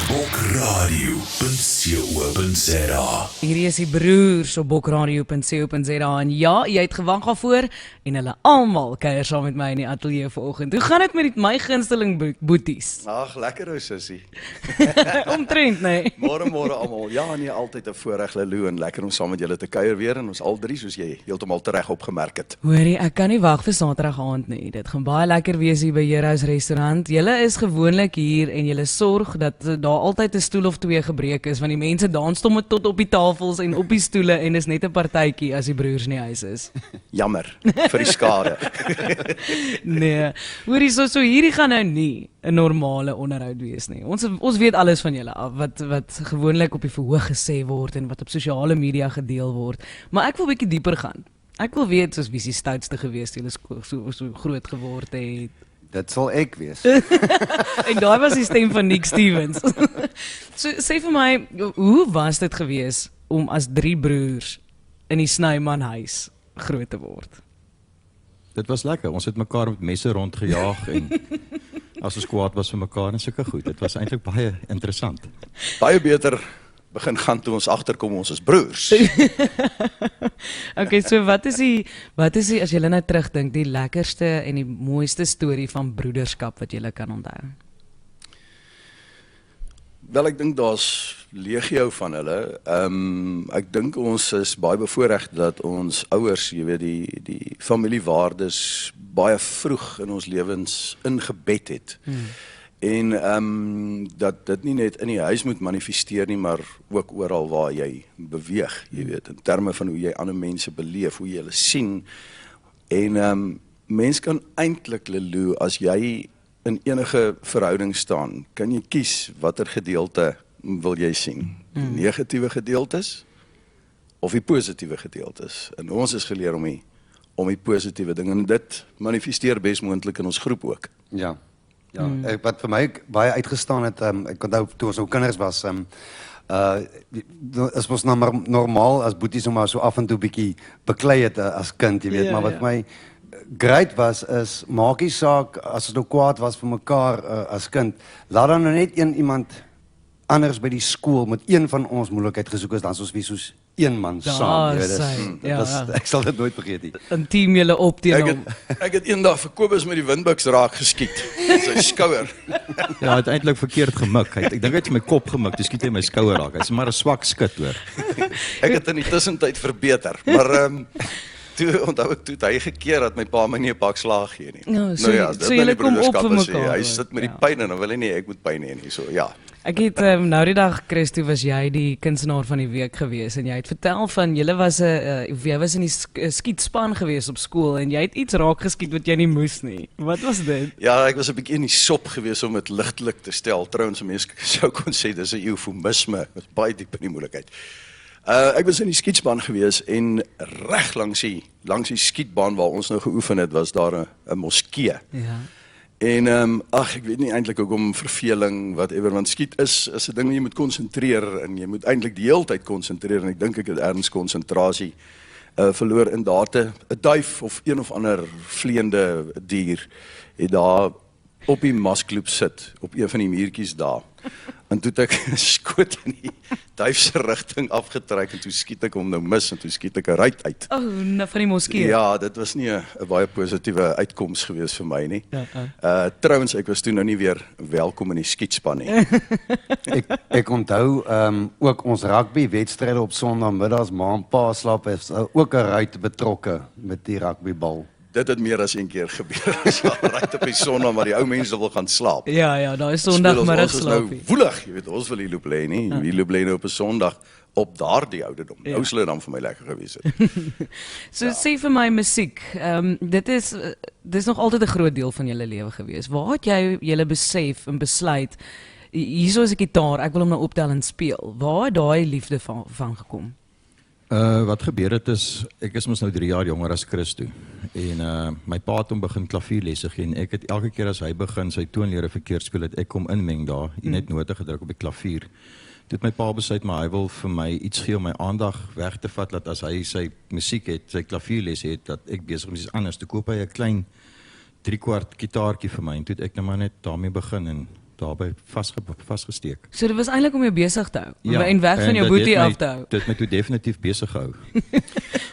Bokradio.co.za. Hierdie is die broers op bokradio.co.za en ja, jy het gewag daarvoor en hulle almal kuier saam met my in die ateljee vanoggend. Hoe gaan dit met my gunsteling boeties? Ag, lekker ou sussie. Omtrent, nee. Môre almal. Ja, nee, altyd 'n voorreg Lelou en lekker om saam met julle te kuier weer en ons al drie soos jy heeltemal reg opgemerk het. Hoorie, ek kan nie wag vir Saterdag aand nie. Dit gaan baie lekker wees hier by Heroes restaurant. Julle is gewoonlik hier en julle sorg dat daar altyd 'n stoel of twee gebreek is, want die mense dans tot op die tafels en op die stoele en is net 'n partytjie as die broers nie huis is. Jammer vir die skade. Nee, hoorie, so hierdie gaan nou nie 'n normale onderhoud wees nie. Ons weet alles van julle af, wat gewoonlik op die verhoog gesê word en wat op sosiale media gedeel word. Maar ek wil 'n bietjie dieper gaan. Ek wil weet soos wie is die stoutste gewees toe julle so groot geword het. Dit sal ek wees. En daai was die stem van Nick Stevens. So sê vir my, hoe was dit gewees om as drie broers in die Snyman huis groot te word? Dit was lekker. Ons het mekaar met messe rondgejaag en as ons kwaad was vir mekaar en sulke goed. Dit was eintlik baie interessant. Baie beter begin gaan toe ons agterkom ons is broers. Okay, so wat is die as jy nou terugdink, die lekkerste en die mooiste storie van broederskap wat jy kan onthou? Wel, ek dink daar's legio van hulle. Ek dink ons is baie bevoorreg dat ons ouers, jy weet, die familiewaardes baie vroeg in ons lewens ingebed het. En dat dit nie net in die huis moet manifesteer nie, maar ook oral waar jy beweeg, jy weet, in terme van hoe jy ander mense beleef, hoe jy hulle sien. En mens kan eintlik, Lelou, as jy in enige verhouding staan, kan jy kies watter gedeelte wil jy sien. Die negatiewe gedeeltes of die positiewe gedeeltes. En ons is geleer om die positiewe ding, en dit manifesteer bes moontlik in ons groep ook. Ja. Wat vir my baie uitgestaan het, ek onthou toe ons nou kinders was, is mos nou maar normaal as boeties om maar so af en toe bietjie beklei het as kind, jy weet, Ja, maar wat ja. my great was, is maak nie saak as ons nou kwaad was vir mekaar as kind, laat dan nou net iemand anders by die skool met een van ons moeilikheid gesoek is, dan is ons wie soos een man saam. Jy weet, ek sal dit nooit vergeet nie. Intiem julle op teen hom. Ek het eendag vir Kobus met die windbuks raak geskiet, in sy skouer. Ja, hy het eintlik verkeerd gemik. Ek dink hy het my kop gemik, toe skiet hy my skouer raak. Hy's maar 'n swak skit hoor. Ek het in die tussentyd verbeter, maar toe onthou ek toe het hy gekeer dat my pa my nie 'n pak slaag gee nie. Ja, so dit so nou julle die kom op broederskap vir is, mekaar, Hy hoor. sit met die Ja. pyn en dan wil hy nie ek moet pyn hê nie, so ja. Ek het nou die dag, Christo, was jy die kunstenaar van die week gewees en jy het vertel van jy was in die skietspan gewees op skool en jy het iets raak geskiet wat jy nie moes nie. Wat was dit? Ja, ek was 'n bietjie in die sop gewees om dit ligtelik te stel. Trouens, mense sou kon sê dis 'n eufemisme, dit is baie diep in die moeilikheid. Ek was in die skietspan gewees en reg langs die skietbaan waar ons nou geoefen het, was daar 'n moskee. Ja. En ek weet nie eintlik hoekom verveling, whatever, want skiet is 'n ding wat jy moet konsentreer en jy moet eintlik die hele tyd konsentreer en ek dink ek het erns konsentrasie verloor in date 'n duif of een of ander vleiende dier het daar op die maskloop sit op een van die muurtjies daar. En toe het ek 'n skoot in die duif se rigting afgetrek en toe skiet ek hom nou mis en toe skiet ek 'n ruit uit. Nou van die moskee. Ja, dit was nie 'n baie positiewe uitkoms gewees vir my nie. Ja, Trouwens, ek was toe nou nie weer welkom in die skietspan nie. Ek onthou ook ons rugbywedstryde op Sondagmiddags, ma en pa slaap, is ook 'n ruit betrokke met die rugbybal. Dit het meer as een keer gebeur. Ons ry op die Sondag maar die ou mense wil gaan slaap. Ja, daar is Sondagmiddag Ons is nou slaapie. woelig, jy weet, ons wil die loop lê nie. Wie loop lê nou op 'n Sondag op daardie ouderdom? Nou sou dit dan vir my lekker gewees het. So sê vir my musiek, dis nog altyd 'n groot deel van julle lewe gewees. Waar het jy julle besef en besluit, hierso is 'n gitaar, ek wil hom nou optel en speel. Waar het daai liefde van gekom? Wat gebeur het is, ek is mos nou 3 jaar jonger as Christo en my pa het hom begin klavierlesse gee en ek het elke keer as hy begin sy toonlere verkeerd speel het ek kom inmeng daar, net note gedruk op die klavier. Toe het my pa besluit maar hy wil vir my iets gee om my aandag weg te vat, dat as hy sy musiek het, sy klavierlesse het, dat ek besig om iets anders. Toe koop hy 'n klein 3/4 gitaartjie vir my en toe het ek nou maar net daarmee begin en daarbey vasgesteek. So dit was eintlik om jou besig te hou Ja, en weg van jou dit boetie het my- af te hou. Dit het my toe definitief besig gehou.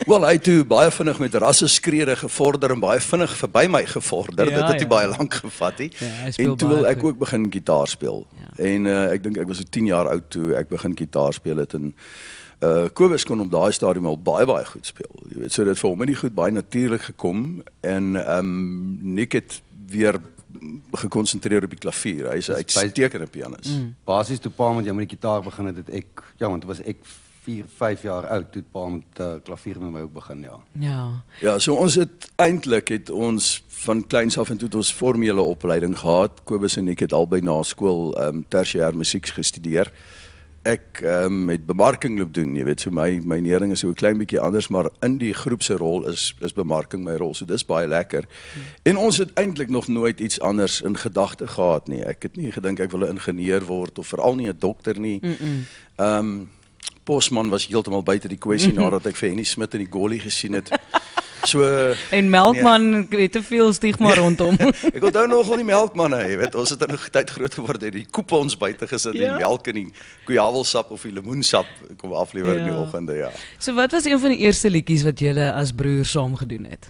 Wel, hy het toe baie vinnig met rasseskrede gevorder en baie vinnig verby my gevorder. Ja, Dit het toe ja. baie lank gevat het. Ja, hy speel En toe wil baie ek goed. ook begin gitaar speel. Ja. En ek dink ek was so 10 jaar oud toe ek begin gitaar speel het en Kobus kon op daai stadium al baie goed speel. Jy weet, so dit vir hom het die goed baie natuurlik gekom en Nick het weer gekonsentreer op die klavier. Hy's 'n uitstekende pianis. Basies toe pa met jou met die gitaar begin het ek, ja, want toe was ek 4, 5 jaar oud toe pa met klavier met my ook begin, ja. Ja. Ja, so ons het ons van kleins af en toe het ons formele opleiding gehad. Kobus en ek het albei na skool tersiêr musiek gestudeer. Ek het bemarking loop doen, jy weet, so my nering is so 'n klein bietjie anders, maar in die groep se rol is bemarking my rol. So dis baie lekker. En ons het eintlik nog nooit iets anders in gedagte gehad nie. Ek het nie gedink ek wil 'n ingenieur word of veral nie 'n dokter nie. Posman was heeltemal buite die kwessie nadat ek vir Henny Smit in die Golly gesien het. So En Melkman het te veel stigma rondom. ek onthou nogal die melkmanne, jy weet, ons het in 'n tyd groot geword het die koepe ons buite gesit, Ja. die melk en die koeiawelsap of die lemoensap kom aflewer in die Ja. oggende, ja. So wat was een van die eerste liedjies wat julle as broers saam gedoen het?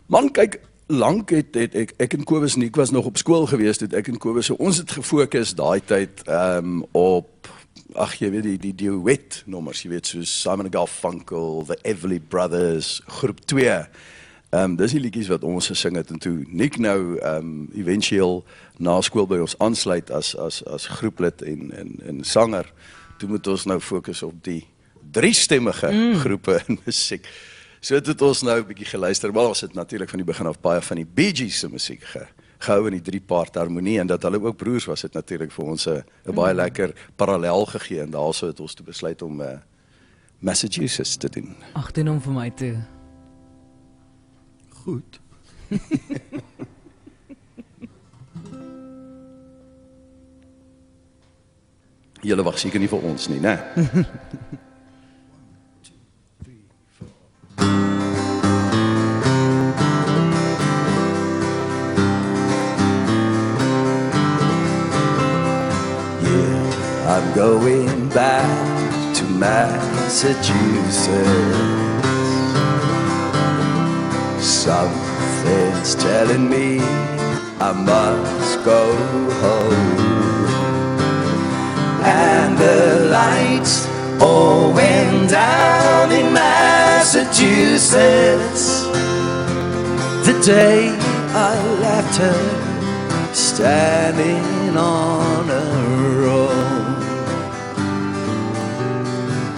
Man, kyk, lank het ek en Kobus en ek was nog op skool gewees, het ek en Kobus, so ons het gefokus daai tyd op ag jy weet die duet nommers, jy weet, soos Simon & Garfunkel, The Everly Brothers, groep 2. Dis die liedjies wat ons gesing het en toe Nick nou éventueel na skool by ons aansluit as groeplid en sanger. Toe moet ons nou fokus op die driestemmige groepe in musiek. So het ons nou 'n bietjie geluister, maar ons het natuurlik van die begin af baie van die Bee Gees se musiek gehou in die 3-part harmonie en dat hulle ook broers was, het natuurlik vir ons 'n baie lekker parallel gegee en daarso het ons toe besluit om Massachusetts te doen. Ag, doen hom vir my toe. Goed. Julle wag seker nie vir ons nie, né? I'm going back to Massachusetts. Something's telling me I must go home. And the lights all went down in Massachusetts the day I left her standing on her own.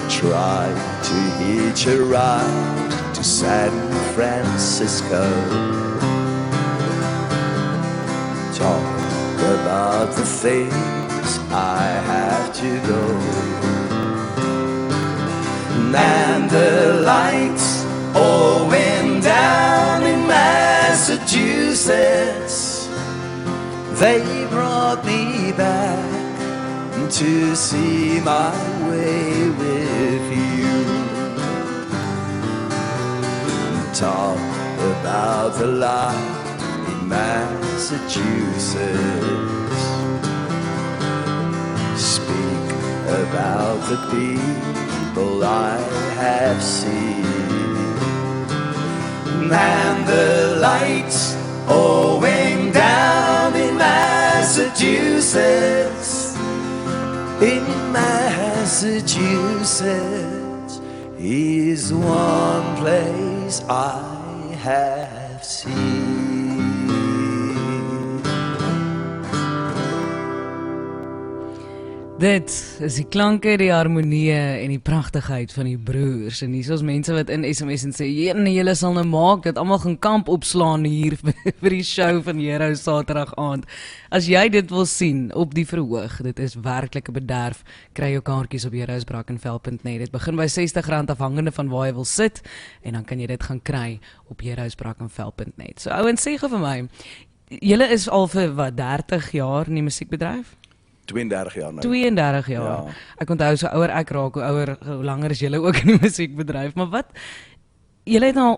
Tried to hitch a ride to San Francisco. Talk about the things I have to go. And the lights all went down in Massachusetts. They brought me back to see my way with you. Talk about the life in Massachusetts. Speak about the people I have seen. And the lights all went down in Massachusetts. In Massachusetts is one place I have seen. Dit is die klanke, die harmonieë en die pragtigheid van die broers. En hier is mense wat in SMS en sê, julle sal nou maak dat almal gaan kamp opslaan hier vir die show van Heroes Saterdag aand. As jy dit wil sien op die verhoog, dit is werklik 'n bederf. Kry jou kaartjies op heroesbrackenfell.net. Dit begin by R60 afhangende van waar jy wil sit en dan kan jy dit gaan kry op heroesbrackenfell.net. So ouens, sê gou vir my, julle is al vir wat 30 jaar in die musiekbedryf? 32 jaar nou. 32 jaar. Ja. Ek onthou so ouer ek raak, hoe langer is julle ook in die musiekbedryf, maar wat julle het al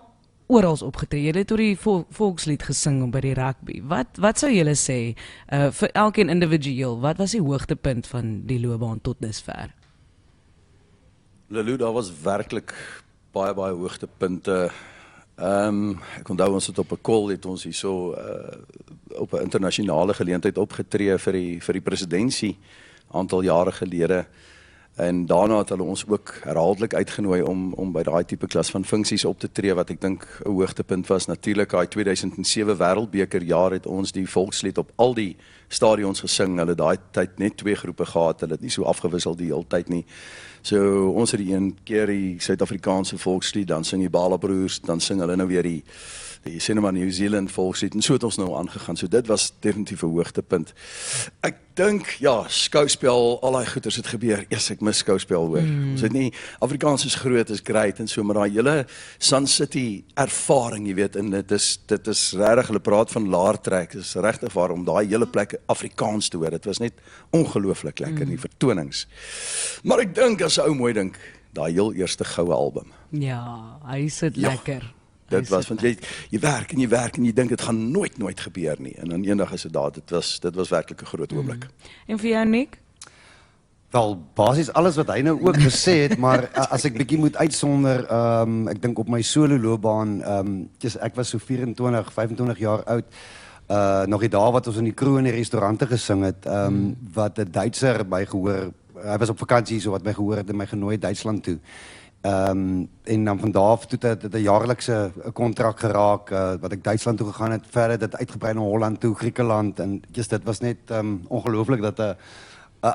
oral opgetree. Julle het oor die volkslied gesing by die rugby. Wat sou julle sê vir elkeen individueel? Wat was die hoogtepunt van die loopbaan tot dusver? Lelou, daar was werklik baie hoogtepunte. Ek onthou ons het op 'n call het ons hierso op 'n internasionale geleentheid opgetree vir die presidentskap aantal jare gelede. En daarna het hulle ons ook herhaaldelik uitgenooi om by daai tipe klas van funksies op te tree, wat ek dink 'n hoogtepunt was. Natuurlik, daai 2007 Wêreldbeker jaar het ons die volkslied op al die stadions gesing. Hulle daai tyd net 2 groepe gehad, hulle het nie so afgewissel die hele tyd nie. So ons het die een keer die Suid-Afrikaanse volkslied, dan sing die Bala Broers, dan sing hulle nou weer die sê nou maar New Zealand volkslied, en so het ons nou aangegaan. So dit was definitief 'n hoogtepunt. Ek dink, ja, skouspel, al daai goeters het gebeur. Eers ek mis skouspel hoor. Ons het nie, Afrikaans is groot, is great en so, maar daai hele Sun City ervaring, jy weet, en dit is regtig, hulle praat van laar trek, dit is regtig waar om daai hele plek Afrikaans te hoor. Dit was net ongelooflik lekker, die vertonings. Maar ek dink, as 'n ou mooi dink, daai heel eerste goue album. Ja, hy sit lekker. Dit was, want jy werk en jy dink dit gaan nooit gebeur nie. En dan eendag is dit daar, dit was werklik 'n groot oomblik. En vir jou, Nick? Wel, basies alles wat hy nou ook gesê het, maar as ek bietjie moet uitsonder, ek dink op my solo loopbaan, ek was so 24, 25 jaar oud, nog die dae wat ons in die kroeg en die restaurante gesing het, wat 'n Duitser by gehoor, hy was op vakansie so wat my gehoor het en my genooi Duitsland toe. En dan van daar af toe het 'n jaarlikse kontrak geraak, wat ek Duitsland toe gegaan het, verder dit uitgebrei na Holland toe, Griekeland, en just dit was net ongelooflik dat 'n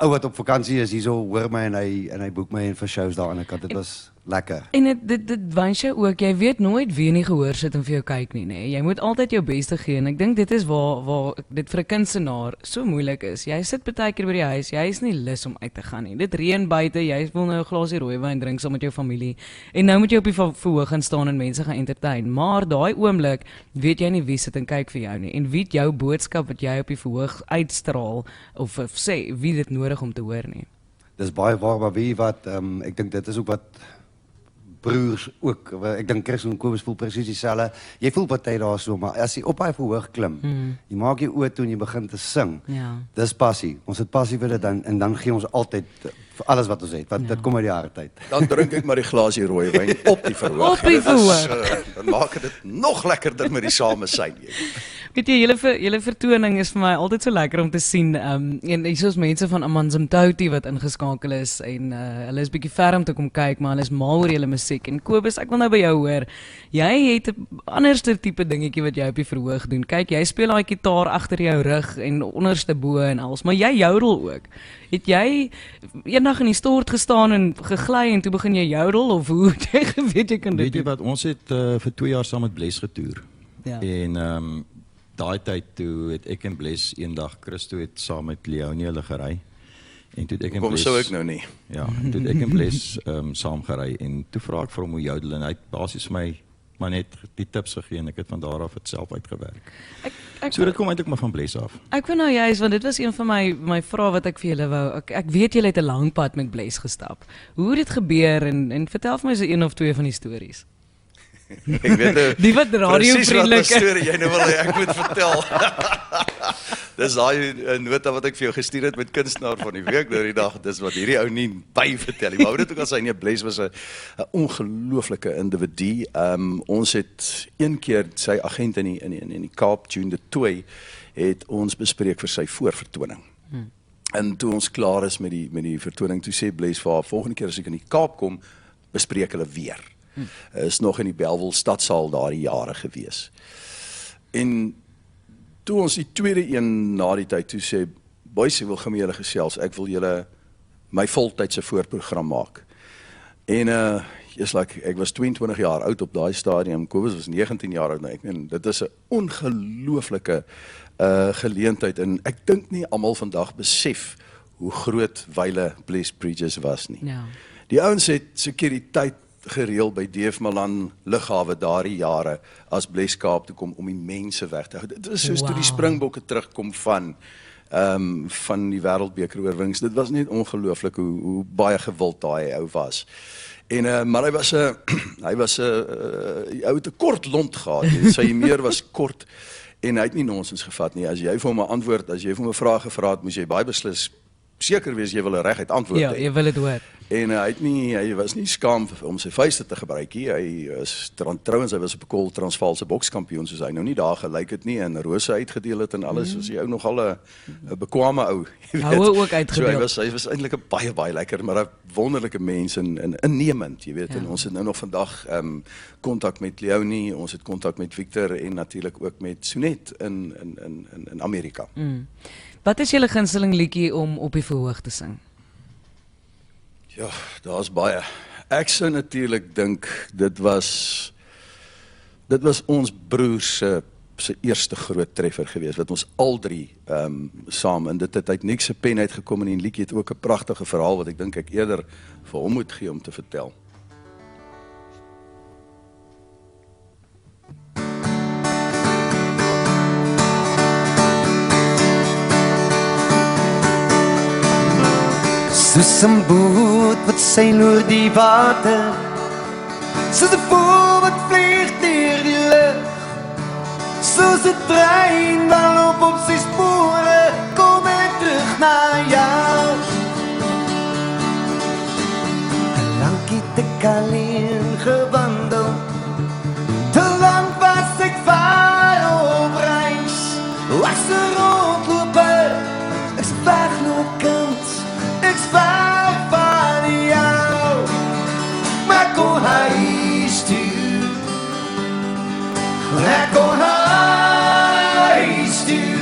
ou wat op vakansie is hierso hoor my en hy boek my en vir shows daar aan die kant. Dit was lekker. En dit wys jou ook, jy weet nooit wie nie gehoor sit en vir jou kyk nie, nê. Jy moet altyd jou beste gee en ek dink dit is waar dit vir 'n kunstenaar so moeilik is. Jy sit baie keer by die huis, jy is nie lus om uit te gaan nie. Dit reën buite, jy wil nou 'n glasie rooiwyn drink saam met jou familie en nou moet jy op die verhoog gaan staan en mense gaan entertain. Maar daai oomblik weet jy nie wie sit en kyk vir jou nie en wie jou boodskap wat jy op die verhoog uitstraal of sê wie dit nodig om te hoor nie. Dis baie waar, maar wie wat, ek dink dit is ook wat broers ook, ek dink Chris en Kobus voel presies dieselfde. Jy voel party daar so, maar as jy op hy verhoog klim, jy maak jou oë toe en jy begin te sing. Ja. Dis passie. Ons het passie vir dit en dan gee ons altyd vir alles wat ons het. Want dit kom uit die hartheid. Dan drink ek maar die glasie rooiwyn op die verhoog. Op die verhoog. Dan maak dit nog lekkerder met die samesyn. Weet jy, julle vertoning is vir my altyd so lekker om te sien. En hier is mense van Amanzimtoti wat ingeskakel is en hulle is bietjie ver om te kom kyk, maar hulle is mal oor julle musiek. En Kobus, ek wil nou by jou hoor. Jy het 'n anderste tipe dingetjie wat jy op die verhoog doen. Kyk, jy speel daai gitaar agter jou rug en onderste bo en alles, maar jy jodel ook. Het jy eendag in die stort gestaan en gegly en toe begin jy jodel of hoe het jy geweet jy kan dit Weet jy doen? wat, ons het vir 2 jaar saam met Bles getoer. Ja. En daai tyd toe het ek en Bles eendag, Christo het saam met Leonie hulle gery. En toe het ek en Kom Bles sou ek nou nie. Ja, en toe het ek en Bles saam gery en toe vra ek vir hom hoe jodel en hy het basies vir my maar net die tips gegee en ek het van daar af dit self uitgewerk. So dit kom eintlik maar van Bles af. Ek wou nou juist, want dit was een van my vrae wat ek vir julle wou. Ek weet julle het 'n lang pad met Bles gestap. Hoe het dit gebeur en vertel vir my so een of twee van die stories. Ek weet Die wat radiovriendelik is. Presies wat 'n storie jy nou wil hê ek moet vertel. Dis daai nota wat ek vir jou gestuur het met kunstenaar van die week nou die dag. Dis wat hierdie ou nie by vertel nie. Maar dit ook al sy nie, Bles was 'n ongelooflike individu. Ons het een keer sy agent in die Kaap, June de Tooi, het ons bespreek vir sy voorvertoning. En toe ons klaar is met die vertoning, toe sê Bles vir haar, volgende keer as ek in die Kaap kom, bespreek hulle weer. Is nog in die Bellville stadsaal daardie jare gewees. En toe ons die tweede een na die tyd toe sê, boys, ek wil gaan met julle gesels, ek wil julle my voltydse voorprogram maak. En ek was 22 jaar oud op daai stadium, Kobus was 19 jaar oud, ek meen, dit is 'n ongelooflike geleentheid, en ek dink nie almal vandag besef hoe groot wyle Bles Bridges was nie. Ja. Die ouens het sekuriteit gereël by DF Malan lughawe daardie jare as Bles Kaap toe kom om die mense weg te hou. Dit is soos toe die Springbokke terugkom van van die wêreldbeker oorwinnings. Dit was net ongelooflik hoe baie gewild daai ou was. En maar hy was 'n ou het 'n kort lont gehad. Sy meer was kort en hy het nie nonsens gevat nie. As jy vir hom 'n antwoord, as jy vir hom 'n vraag gevra het, moes jy baie beslis seker wees jy wil 'n reguit antwoord Ja, hê. jy wil dit hoor. En hy was nie skaam om sy vuiste te gebruik nie. Hy is trouwens hy was op 'n kol Transvaalse bokskampioen soos hy nou nie daar gelyk het nie en rose uitgedeel het en alles. Soos hy ou nogal 'n bekwame ou, jy weet. Houe ook uitgedeel. So hy was eintlik 'n baie lekker, maar 'n wonderlike mens en innemend, jy weet. En ons het nou nog vandag kontak met Leonie, ons het kontak met Victor en natuurlik ook met Sonet in Amerika. Wat is julle gunsteling liedjie om op die verhoog te sing? Ja, daar's baie. Ek sou natuurlik dink dit was ons broer se eerste groot treffer geweest wat ons al drie saam en dit het uit Nick se pen uitgekom en die liedjie het ook 'n pragtige verhaal wat ek dink ek eerder vir hom moet gee om te vertel. Soos 'n boot wat seil oor die water, soos 'n voël wat vlieg deur die lug, soos 'n trein wat loop op sy spore, kom ek terug na jou. Te lank het ek alleen gewandel, te lank was ek ver op reis, ek's 'n rondloper, ek's weglopkind. Ek's ver van jou, maar ek kom huis toe. Ek kom huis toe.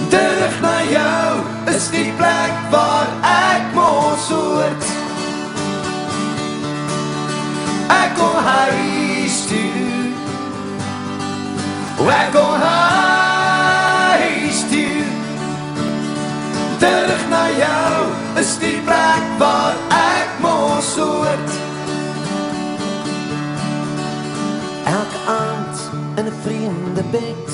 Terug na jou is die plek waar ek mos hoort. Ek kom huis toe. Ek kom huis toe. Terug na jou is die plek waar ek mos hoort. Elke aand in 'n vreemde bed,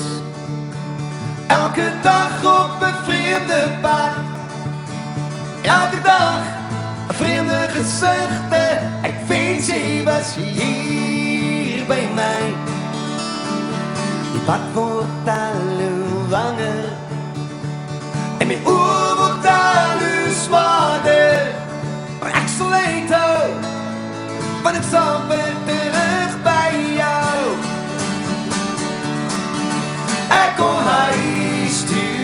elke dag op 'n vreemde pad, elke dag 'n vreemde gesigte. Ek wens jy was hier by my. Die pad word al hoe langer en my oor word al hoe zwaarder, maar ek sal uithou, want ek sal weer terug by jou. Ek kom huis toe,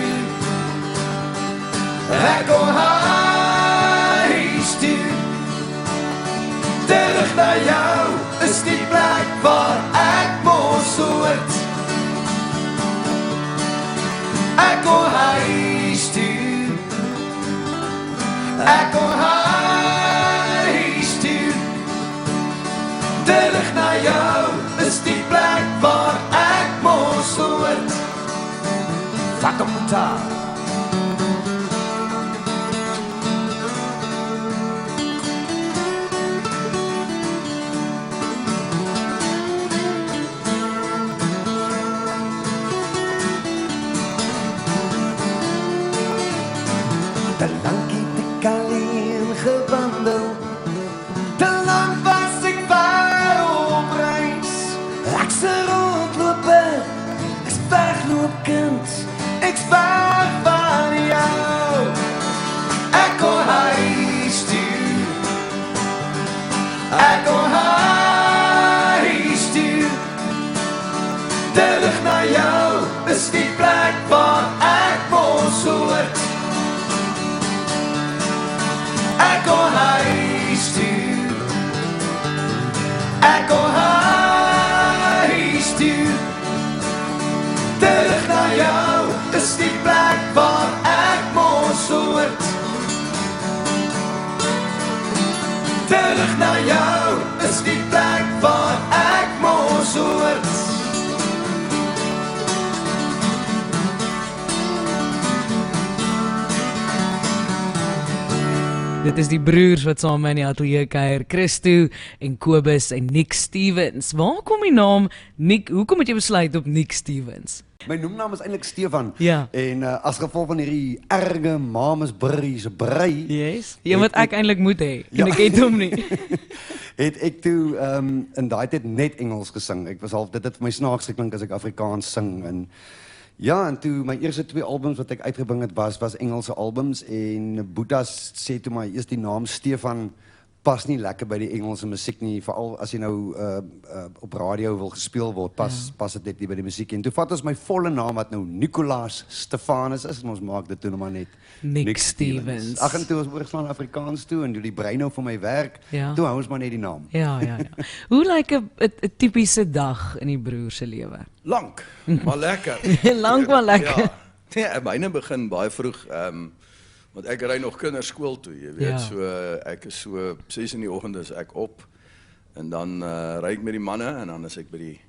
ek kom huis toe. Terug na jou is die plek waar ek mos hoort. Ek kom huis toe, ek kom huis toe. Terug na jou is die plek waar ek mos hoort. Fatamuta. Te lang het ek alleen gewandel, te lang was ek ver op reis. Ek's 'n rondloper, ek's wegloopkind, ek's ver van jou. Ek kom huis toe, ek kom huis toe. Terug na jou is die plek waar ek mos hoort. Ek kom huis toe, ek kom huis toe. Terug na jou is die plek waar ek mos hoort. Terug na jou is die plek waar ek mos hoort. Dit is die broers wat saam in die ateljee kuier, Christo en Kobus en Nick Stevens. Waar kom die naam Nick? Hoekom het jy besluit op Nick Stevens? My noemnaam is eintlik Stefan. Ja. En as gevolg van hierdie erge Mamas Burry se brei, Yes. Jy wat ek eintlik moet hê. Ja. En ek het hom nie. het ek toe in daai tyd net Engels gesing. Ek was half dit het vir my snaaks geklink as ek Afrikaans sing en ja, en toe my eerste 2 albums wat ek uitgebring het was Engelse albums en Boetas sê toe my eers die naam Stefan pas nie lekker by die Engelse musiek nie, veral as jy nou op radio wil gespeel word, pas dit net nie by die musiek. En toe vat ons my volle naam wat nou Nicolaas Stefanus is en ons maak dit toe nog maar net Nick Stevens. Ag en toe ons oorgeslaan Afrikaans toe en toe die brein nou vir my werk, Ja. toe hou ons maar net die naam. Ja. Hoe lyk 'n tipiese dag in die broer se lewe? Lank, maar lekker. Lank maar lekker. Ja. Nee, myne begin baie vroeg, want ek ry nog kinders skool toe, jy weet, Ja. so ek is so 6 in die oggend is ek op en dan ry ek met die manne en dan is ek by die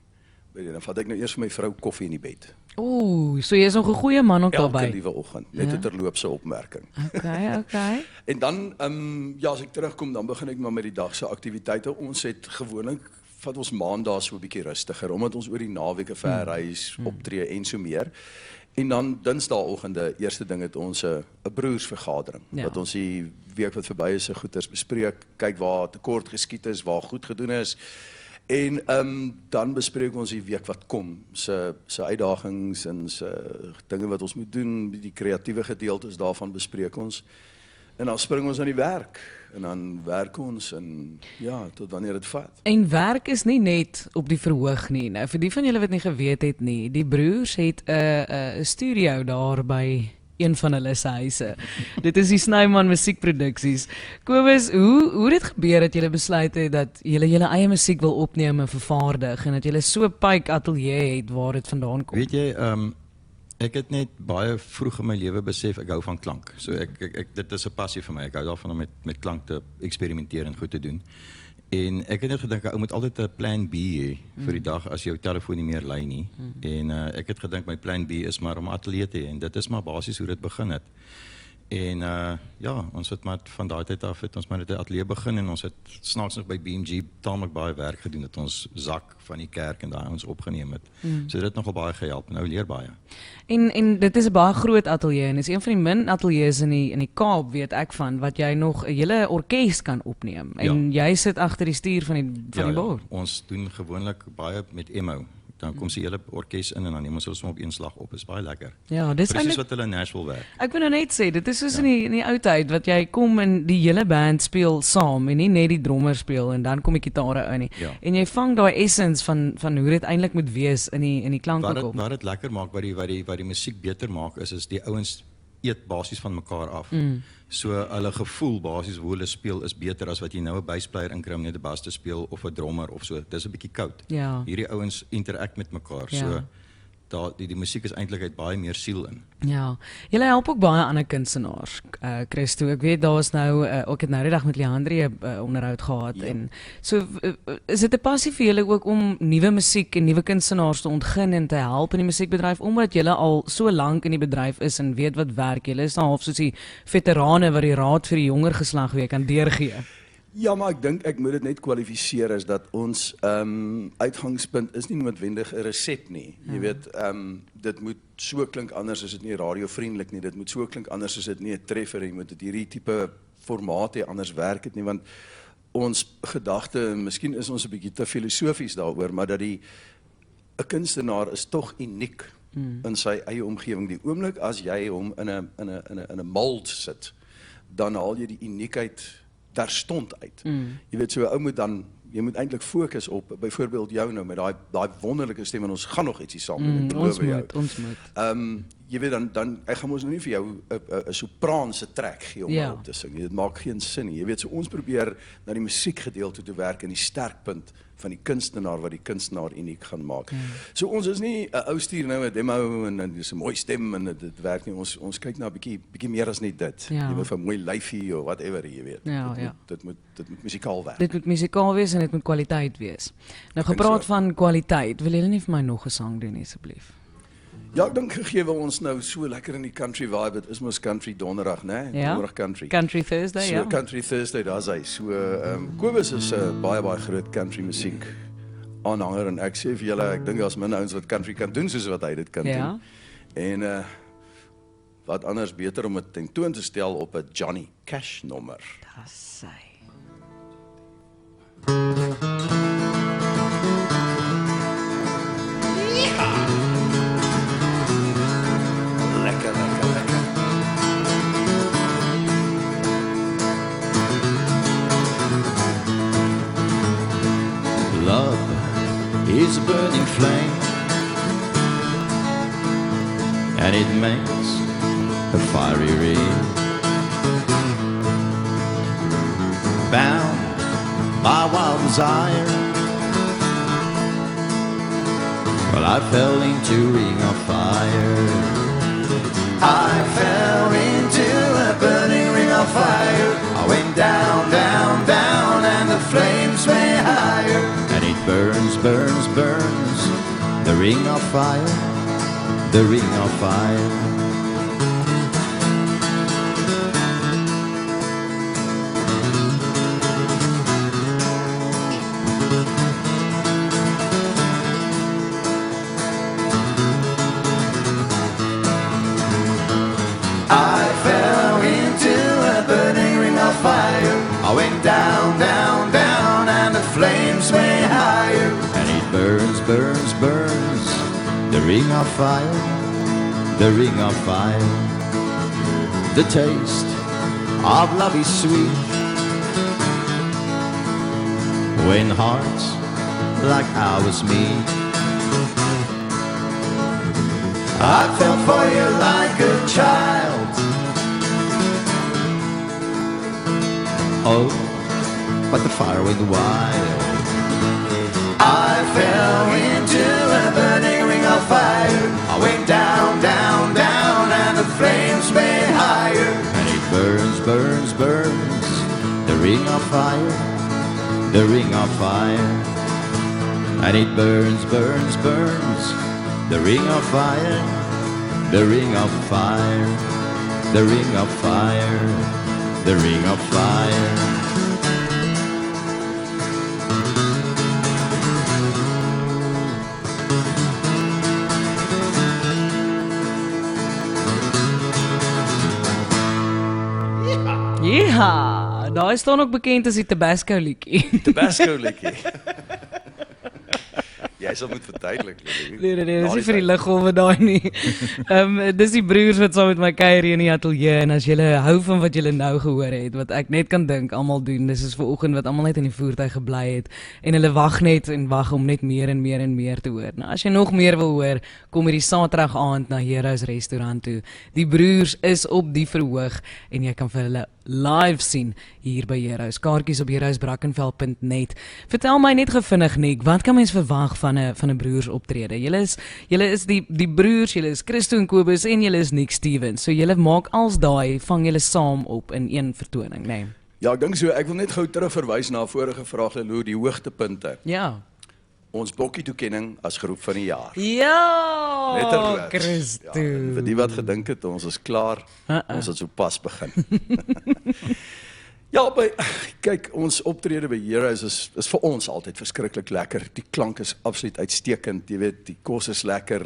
dan vat ek nou eers vir my vrou koffie in die bed. Ooh, so jy is nog 'n goeie man ook Elke daarbey. liewe oggend, net 'n terloopse opmerking. Okay. En dan ja, as ek terugkom dan begin ek maar met die dag se aktiwiteite. Ons het gewoonlik vat ons maandae so 'n bietjie rustiger omdat ons oor die naweke ver reis, optree en so meer. En dan Dinsdaeoggende, eerste ding het ons 'n broersvergadering Ja. wat ons die week wat verby is se goeders bespreek, kyk waar tekort geskiet is, waar goed gedoen is. En dan bespreek ons die week wat kom, se uitdagings en se dinge wat ons moet doen, die kreatiewe gedeeltes daarvan bespreek ons. En dan spring ons aan die werk en dan werk ons en ja, tot wanneer dit vat. En werk is nie net op die verhoog nie. Nou vir die van julle wat nie geweet het nie, die broers het 'n studio daar by een van hulle se huise. Dit is die Snyman Musiekproduksies. Kobus, hoe dit gebeur dat julle besluit het dat julle julle eie musiek wil opneem en vervaardig en dat julle so 'n Pike ateljee het waar dit vandaan kom? Weet jy, ek het net baie vroeg in my lewe besef ek hou van klank. So ek dit is 'n passie vir my. Ek hou daarvan om met klank te eksperimenteer en goed te doen. En ek het net gedink ou moet altyd 'n plan B hê vir die dag as jou telefoon nie meer lui nie. En ek het gedink my plan B is maar om 'n ateljee te hê en dit is maar basies hoe dit begin het. En ja, ons het maar van daai tyd af het ons maar net 'n ateljee begin en ons het snaaks nog by BMG taamlik baie werk gedoen het ons Zak van die kerk en daai ons opgeneem het. So dit het nogal baie gehelp. Nou leer baie. En dit is 'n baie groot ateljee en is een van die min ateljees in die Kaap, weet ek van, wat jy nog 'n hele orkes kan opneem. En jy sit agter die stuur van die bord. Ons doen gewoonlik baie met Emo. Dan kom se hele orkes in en dan neem ons hulle op een slag op. Is baie lekker. Ja, dis Presies eintlik wat hulle in Nashville werk. ek wil nou net sê, dit is soos in die ou tyd wat jy kom en die hele band speel saam en nie net die drummer speel en dan kom die gitare in nie. Ja. En jy vang daai essence van hoe dit eintlik moet wees in die klankbak op. Wat dit lekker maak, wat die musiek beter maak is die ouens eet basies van mekaar af. So hulle gevoel basies hoe hulle speel is beter as wat jy nou 'n basplayer inkry om net 'n bas te speel of 'n drummer of so. Dis 'n bietjie koud. Ja. Hierdie ouens interact met mekaar. Ja. So die musiek is eintlik uit baie meer siel in. Ja, julle help ook baie ander kunstenaars. Christo, ek weet daar is nou ek het nou die dag met Leandrie 'n onderhoud gehad en so is dit 'n passie vir julle ook om nuwe musiek en nuwe kunstenaars te ontgin en te help in die musiekbedryf omdat julle al so lank in die bedryf is en weet wat werk. Julle is dan half soos die veterane wat die raad vir die jonger geslag weer kan deurgee. Ja, maar ek dink ek moet dit net kwalifiseer as dat ons uitgangspunt is nie noodwendig 'n resep nie. Jy weet, dit moet so klink anders as dit nie radiovriendelik nie. Dit moet so klink anders as dit nie 'n treffer nie. Moet dit hierdie tipe formaat hê anders werk dit nie want ons gedagte, miskien is ons 'n bietjie te filosofies daaroor, maar dat 'n kunstenaar is tog uniek in sy eie omgewing. Die oomblik as jy hom in 'n mold sit, dan haal jy die uniekheid terstond uit. Jy weet, so 'n ou moet dan, jy moet eintlik fokus op byvoorbeeld jou nou met daai wonderlike stem en ons gaan nog ietsie saam doen, ek beloof jou. Ons moet. Jy weet dan ek gaan mos nou nie vir jou 'n sopraan se trek gee om op te sing. Dit maak geen sin nie. Jy weet, so ons probeer na die musiekgedeelte toe werk en die sterkpunt van die kunstenaar wat die kunstenaar uniek gaan maak. So ons is nie 'n ou stuur nou 'n demo en dis 'n mooi stem en dit werk nie. Ons kyk na 'n bietjie meer as net dit. Jy weet, van mooi lyfie of whatever, jy weet. Dit moet musikaal werk. Dit moet musikaal wees en dit moet kwaliteit wees. Nou gepraat van kwaliteit, wil julle nie vir my nog 'n sang doen asseblief? Ja, ek dink gegee ons nou so lekker in die country vibe, dit is mos country donderdag, né? Ja. Donderdag country. Country Thursday, So ja. Country Thursday, daar's hy. So Kobus is 'n baie groot country musiek aanhanger en ek sê vir julle, ek dink daar's min ouens wat country kan doen soos wat hy dit kan Ja. doen. En wat anders beter om dit tentoon te stel op 'n Johnny Cash nommer. Dis sy. Lekker, lekker, lekker. Love is a burning flame, and it makes a fiery ring. Bound by wild desire, well, I fell into a ring of fire. I fell into a burning ring of fire. I went down, down, down, and the flames way higher. And it burns, burns, burns, the ring of fire, the ring of fire. I fell into a burning ring of fire. I went down, down, down, and the flames way higher. And it burns, burns, burns, the ring of fire, the ring of fire. The taste of love is sweet when hearts like ours meet. I fell for you like a child. Oh, but the fire went wild. I fell into a burning ring of fire. I went down, down, down, and the flames way higher. And it burns, burns, burns, the ring of fire, the ring of fire. And it burns, burns, burns, the ring of fire, the ring of fire, the ring of fire, the ring of fire. Ja, daar staan ook bekend as die Tabasco liedjie. Tabasco liedjie. Jy sal moet verduidelik. Nee, dis nie vir die liggolwe daai nie. Dis die broers wat saam met my kuier hier in die ateljee en as julle hou van wat julle nou gehoor het, wat ek net kan dink almal doen, dis is vanoggend wat almal net in die voertuig gebly het en hulle wag net en wag om net meer en meer en meer te hoor. Nou as jy nog meer wil hoor, kom hierdie Saterdag aand na Heroes restaurant toe. Die broers is op die verhoog en jy kan vir hulle live sien hier by Heroes. Kaartjies op heroesbrackenfell.net. Vertel my net gevinnig Nick, wat kan mens verwag van 'n broers optrede? Julle is die broers, julle is Christo en Kobus en julle is Nick Stevens. So julle maak als daai vang julle saam op in een vertoning, né? Nee. Ja, ek dink so. Ek wil net gou terugverwys na 'n vorige vraag, Lelo, die hoogtepunte. Ja. Ons bokkie toekenning as groep van die jaar. Ja, Net 'n woord. Christo. Ja, en vir die wat gedink het ons is klaar, ons het so pas begin. Ja, kyk, ons optrede by Heroes is vir ons altyd verskriklik lekker. Die klank is absoluut uitstekend, jy weet, die kos is lekker,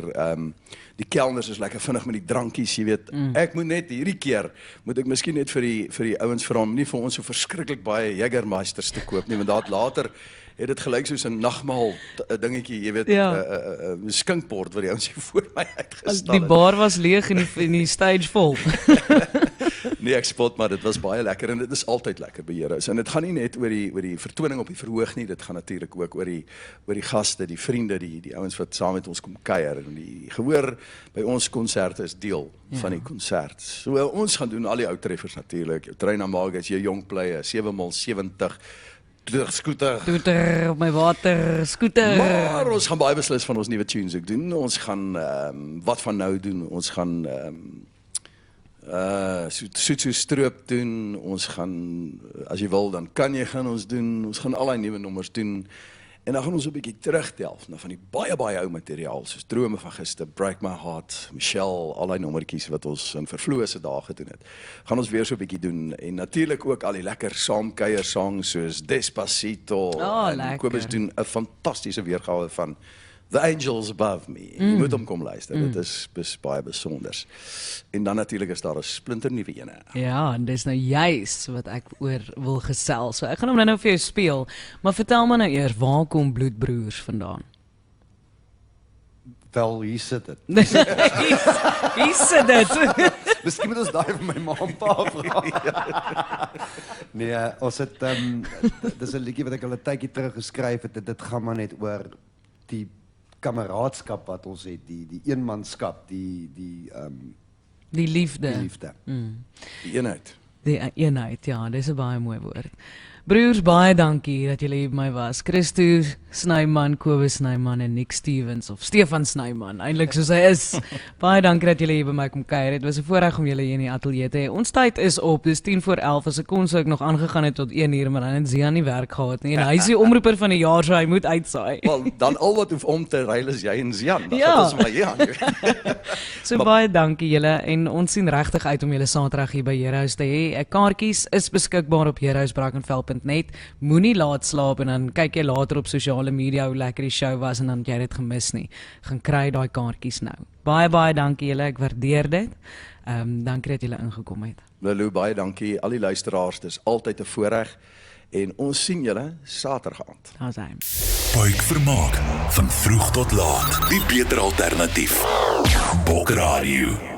die kelners is lekker vinnig met die drankies, jy weet. Ek moet net hierdie keer, moet ek miskien net vir die ouens vra om nie vir ons so verskriklik baie Jägermeisters te koop nie, want daar later het dit gelyk soos 'n nagmaal dingetjie, jy weet, Ja. 'n skinkbord wat die ouens hier voor my uitgestal Die het. bar was leeg en die stage vol. Nee, ek spot, maar dit was baie lekker en dit is altyd lekker by Heroes. En dit gaan nie net oor die vertoning op die verhoog nie, dit gaan natuurlik ook oor die gaste, die vriende, die ouens wat saam met ons kom kuier en die gehoor by ons konserte is deel van die konsert. So ons gaan doen al die ou treffers natuurlik. Jou Trein na Magas, jou Jong Pleye, 7x70 skooter. Toeter op my water, skooter. Maar ons gaan baie beslis van ons nuwe tunes ook doen. Ons gaan wat van nou doen. Ons gaan soet so stroop doen. Ons gaan as jy wil dan kan jy gaan ons doen. Ons gaan al die nuwe nommers doen. En dan gaan ons 'n bietjie terugtel na van die baie ou materiaal, soos Drome van Gister, Break My Heart, Michelle, al die nommertjies wat ons in vervloë dae gedoen het. Gaan ons weer so 'n bietjie doen en natuurlik ook al die lekker saamkuier songs soos Despacito en lekker. Kobus doen 'n fantastiese weergawe van The Angels Above Me. Jy moet hom kom luister. Dit is baie besonders. En dan natuurlik is daar 'n splinternuwe ene. Ja, en dis nou juis wat ek oor wil gesels. So ek gaan hom nou vir jou speel, maar vertel my nou eers, waar kom Bloedbroers vandaan? Wel, hier sit dit. Hier sit dit. Miskien moet ons daai van my ma en pa vra. Nee, ons het dis 'n liedjie wat ek al 'n tydjie terug geskryf het. Dit gaan maar net oor die kameraadskap wat ons het, die eenmanskap, die liefde. die liefde. Die eenheid. Die eenheid, ja, dis 'n baie mooi woord. Broers, baie dankie dat julle hier by my was. Christo Snyman, Kobus Snyman en Nick Stevens of Stefan Snyman, eintlik soos hy is. Baie dankie dat julle hier by my kom kuier. Dit was 'n voorreg om julle hier in die ateljee te hê. Ons tyd is op, dis 10:40. As ek kon sou ek nog aangegaan het tot 1:00, maar dan het Zian nie werk gehad nie. En hy is die omroeper van die jaar, so hy moet uitsaai. Wel, dan al wat hoef om te ruil is jy en Zian. Dan Ja. gaan ons maar hier aan. So baie dankie julle en ons sien regtig uit om julle Saterdag hier by Heroes te hê. Kaartjies is beskikbaar op heroesbrackenfell.net. Moenie laat slaap en dan kyk jy later op sosiale media hoe lekker die show was en dan het jy dit gemis nie. Gaan kry daai kaartjies nou. Baie dankie julle, ek waardeer dit. Dankie dat julle ingekom het. Lulu, baie dankie. Al die luisteraars, dis altyd 'n voorreg en ons sien julle Saterdag aand. Daar's hy. Buik vermaak van vroeg tot laat. Die beter alternatief. Bok Radio.